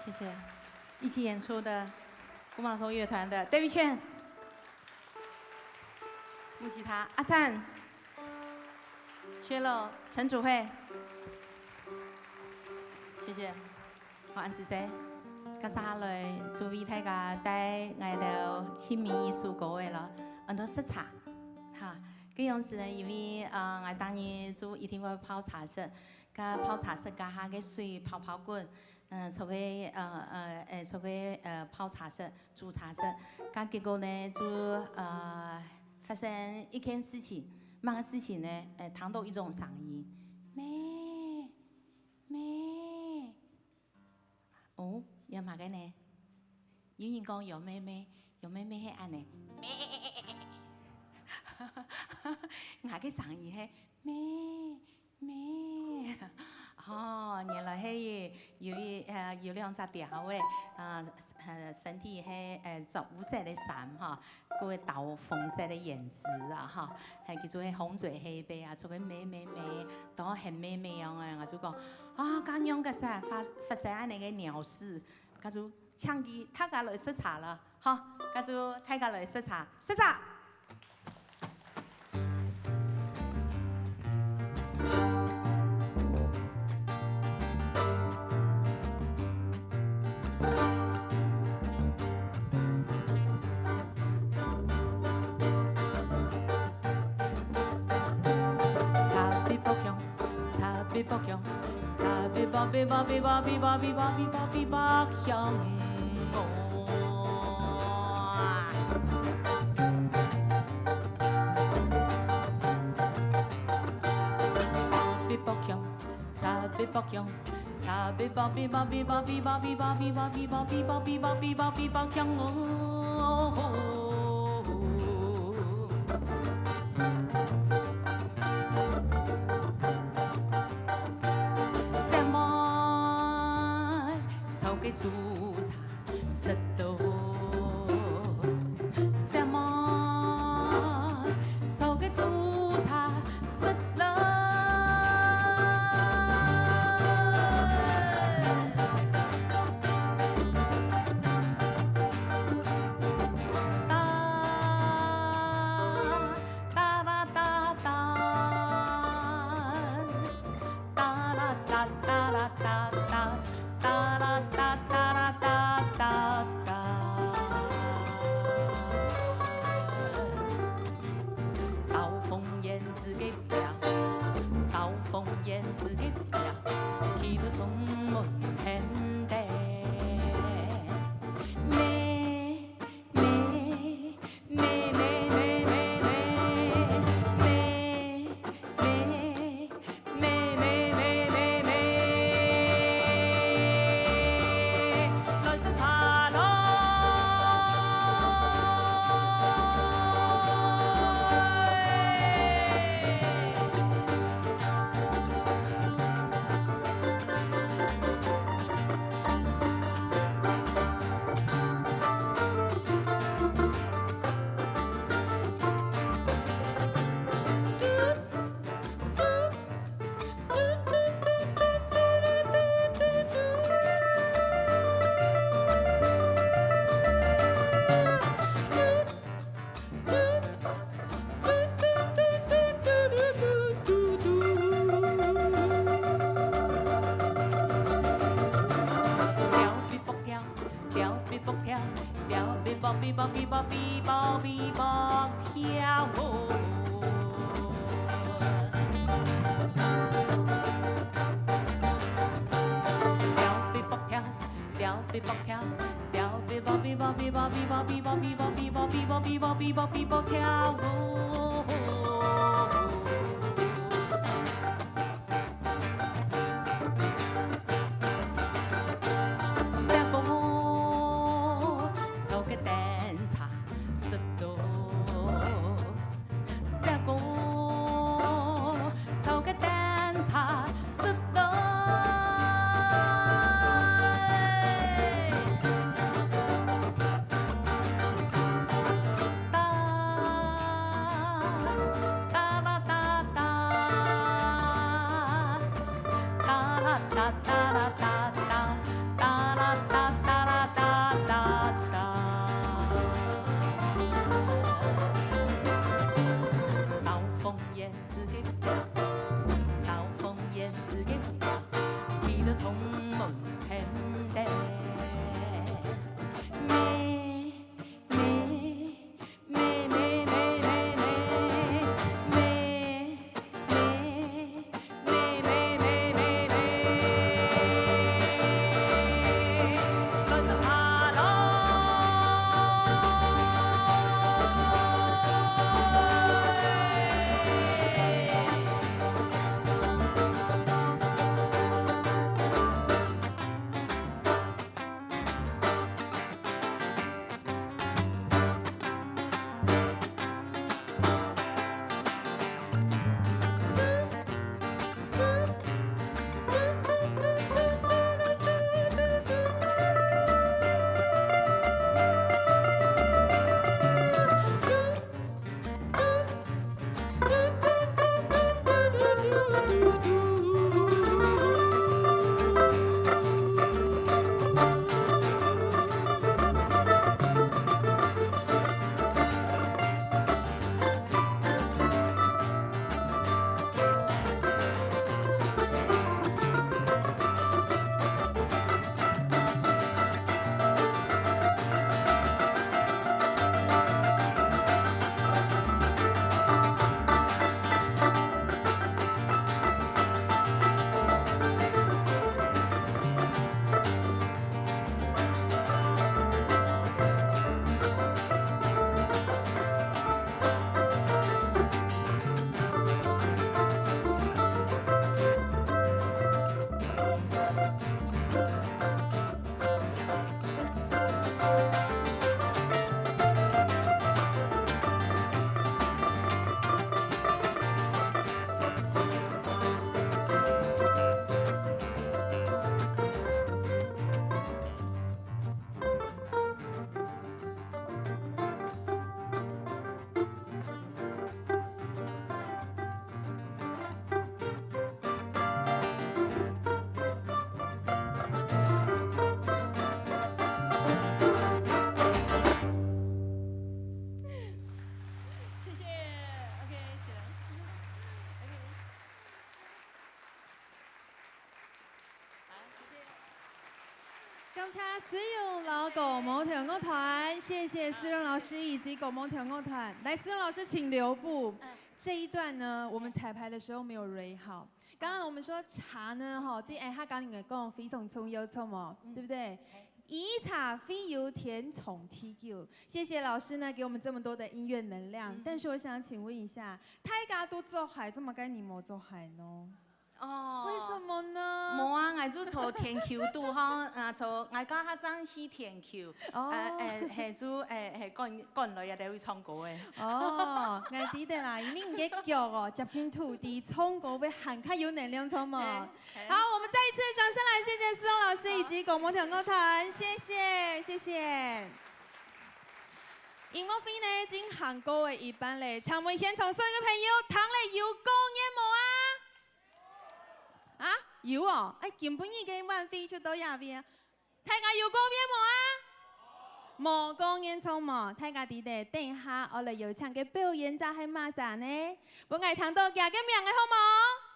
谢谢。一起演出的古马头乐团的 David 劝，木吉他阿灿，缺了陈祖慧，谢谢。好，安子生，接下来祝为大家带来到亲民艺术歌的了，很多色彩，哈。这样子呢，因为我当年做一定会泡茶室，甲泡茶室加下个水泡泡滚。做个做个泡茶室、煮茶室，咁结果呢就发生一件事情，乜个事情呢？听到一种声音，咩咩，哦，有乜个呢？有人讲有妹妹，有妹妹系安尼，咩，哪个声音系咩咩？哦，原来係有兩隻條嘅，身體係15色嘅衫哈，個豆紅色嘅顏值啊哈，係叫做係紅嘴黑背啊，做個咩咩咩，當係咩咩樣嘅，我就講啊，咁樣嘅噻，發生安尼嘅鳥事，咁就搶佢大家來視察啦，哈，咁就大家來視察，視察。北向，茶北北北北北北北北北北北北向茶北北向，茶北北向，茶北北北北北北北北北北北北北北北北北北向煮茶食到什麼？做個煮茶食啦。哒啦哒哒，哒啦哒哒啦哒哒。哒啦哒哒啦哒哒哒，刀锋胭脂嘅表，刀锋胭脂嘅表，企到中門很地。哒哒哒哒哒哒啦哒。感谢思荣老狗毛条乐团，谢谢思荣老师以及狗毛条乐团。来，思荣老师请留步。这一段呢，我们彩排的时候没有 r 好。刚刚我们说茶呢，哈，对，他刚刚讲非常葱油葱嘛，对不对？以茶非油甜宠 TQ， 谢谢老师呢给我们这么多的音乐能量。但是我想请问一下，大家都做海，这么该你冇做海呢？哦，为什么呢？冇啊，我做做甜 Q 度哈，做我家下张起甜 Q，係做幹女啊，哋會唱歌嘅。哦，我記得啦，因為唔嘅腳哦，接近土地，唱歌會很較有能量，唱嘛。好，我們再一次掌聲來，謝謝思榮老師以及廣播跳樂團，謝謝，謝謝。音樂會呢，進行歌嘅一半咧，請問現場所有嘅朋友，糖咧有講嘢冇啊？啊，有哦，根本已經晚飛出到入邊啊！大家有講嘢冇啊？冇講嘢錯嘛，大家記得等下我哋有請嘅表演者係乜啥呢？我哋聽到佢嘅名嘅好冇？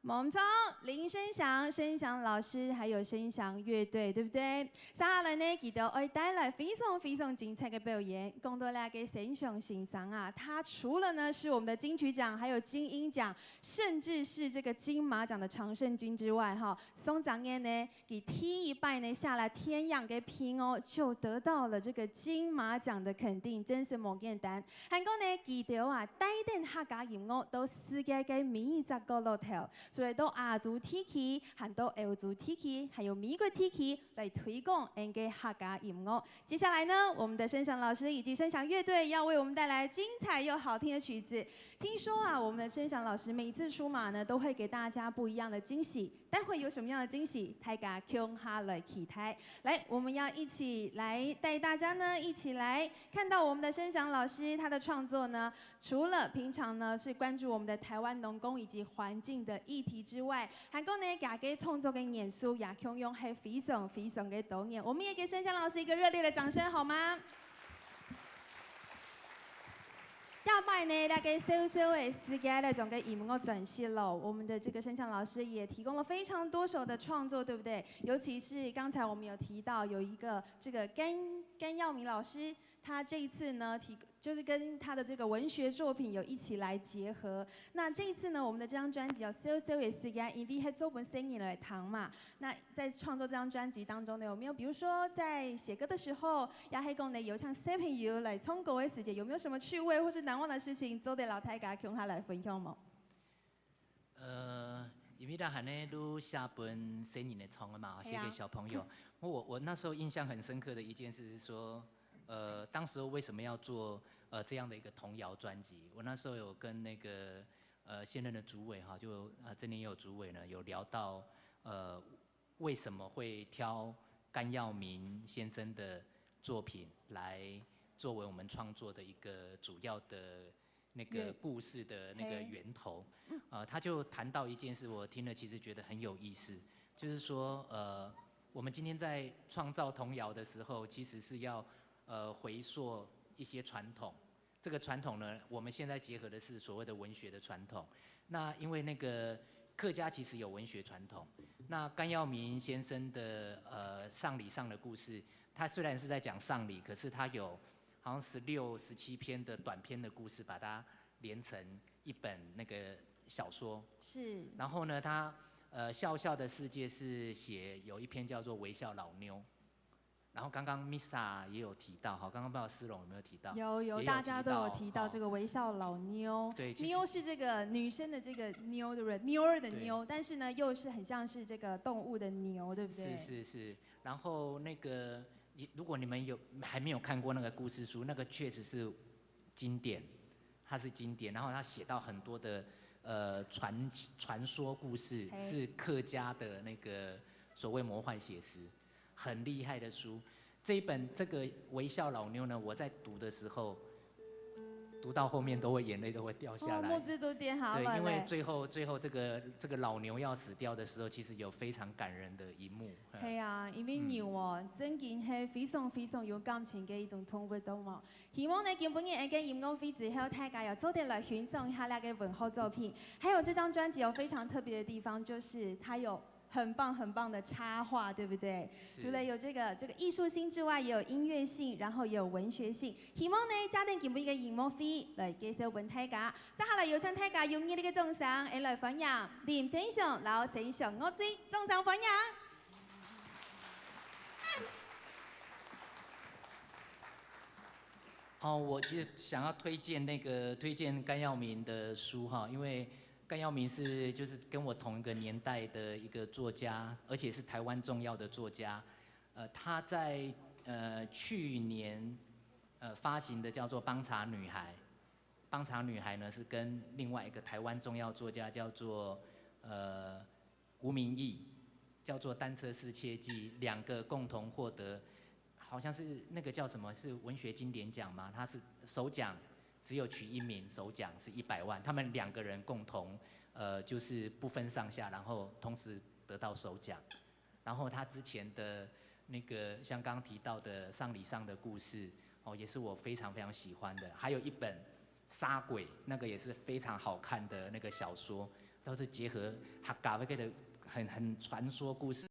冇錯，林生祥、生祥老師還有生祥樂隊，對不對？接下來呢，佢哋會帶來非常非常精彩嘅表演。講到那個生祥欣賞啊，他除了呢是我們的金曲獎，還有金鷹獎，甚至是這個金馬獎的常勝軍之外，哈，宋長燕呢，佢第一拜呢下來天陽嘅拼哦，就得到了這個金馬獎的肯定，真是冇簡單。韓國呢，佢哋啊帶領客家音樂到世界嘅每一個角落頭。所以到亞洲地區，還到歐洲地區，還有美國地區來推廣我們客家音樂。接下來呢，我們的生祥老師以及生祥樂隊要為我們帶來精彩又好聽的曲子。聽說啊，我們的生祥老師每一次出馬呢，都會給大家不一樣的驚喜。待會有什麼樣的驚喜，大家共下來期待。來，我們要一起來帶大家呢，一起來看到我們的生祥老師他的創作呢，除了平常呢是關注我們的台灣農工以及環境的議題之外，韓國呢佢嘅創作嘅年數也享用係非常非常嘅多年。我們也給生祥老師一個熱烈的掌聲，好嗎？下擺呢，那個小小的時間呢，總嘅音樂展示了。我們的這個生祥老師也提供了非常多首的創作，對不對？尤其是剛才我們有提到有一個這個甘耀明老師，他這一次呢就是跟他的這個文學作品有一起來結合。那這一次呢，我們的這張專輯有小小的時間，因為係做本聲音來談嘛。那在創作這張專輯當中呢，有沒有比如說在寫歌的時候，也係講呢有像小朋友來唱歌的時間，有沒有什麼趣味或是難忘的事情，做得老太家共下來分享嗎？因為咱還呢都寫本聲音的唱的嘛，寫給小朋友。我那時候印象很深刻的一件事是說，當時候為什麼要做這樣的一個童謠專輯？我那時候有跟那個現任的主委哈，就這年也有主委呢，有聊到為什麼會挑甘耀明先生的作品來作為我們創作的一個主要的那個故事的那個源頭。他就談到一件事，我聽了其實覺得很有意思，就是說我們今天在創造童謠的時候，其實是要回溯一些傳統，這個傳統呢，我們現在結合的是所謂的文學的傳統。那因為那個客家其實有文學傳統，那甘耀明先生的喪禮上的故事，他雖然是在講喪禮，可是他有好像16、17篇的短篇的故事，把它連成一本那個小說。是。然後呢，他笑笑的世界是寫有一篇叫做《微笑老妞》。然後剛剛 Misa 也有提到，好，剛剛不知道思榮有沒有提到？有，大家都有提到這個微笑老妞。對，妞是這個女生的這個妞，對不對？妞兒的妞，但是呢，又是很像是這個動物的牛，對不對？是。然後那個，如果你們還沒有看過那個故事書，那個確實是經典，它是經典。然後他寫到很多的傳說故事，是客家的那個所謂魔幻寫實。很厲害的書，這一本這個微笑老妞呢，我在讀的時候，讀到後面都會眼淚都會掉下來。目字都跌下來。對，因為最後這個老牛要死掉的時候，其實有非常感人的一幕。係啊，因為牛哦，真件係非常非常有感情嘅一種動物動物。希望呢，今本日嘅音樂會之後，大家有早點來欣賞一下那個文學作品。還有這張專輯有非常特別的地方，就是它有很棒很棒的插画，对不对？是除了有这个艺术性之外，也有音乐性，然后也有文学性。希望呢，家庭見每個熒幕飛來介紹本大家。接下來有請大家用熱烈嘅掌聲，來歡迎連勝祥、老勝祥樂隊，掌聲歡迎。哦，我其实想要推荐甘耀明的书哈，因为甘耀明就是跟我同一个年代的一个作家，而且是台湾重要的作家。他在去年发行的叫做《帮茶女孩》，《帮茶女孩》呢是跟另外一个台湾重要作家叫做吴明义，叫做《单车失窃记》，两个共同获得。好像是那个叫什么，是文学经典奖吗？他是首奖，只有取一名，首奖是100万。他们2个人共同，就是不分上下，然后同时得到首奖。然后他之前的那个像刚刚提到的《丧礼上的故事》，哦，也是我非常非常喜欢的。还有一本《杀鬼》，那个也是非常好看的那个小说，都是结合客家那个的很传说故事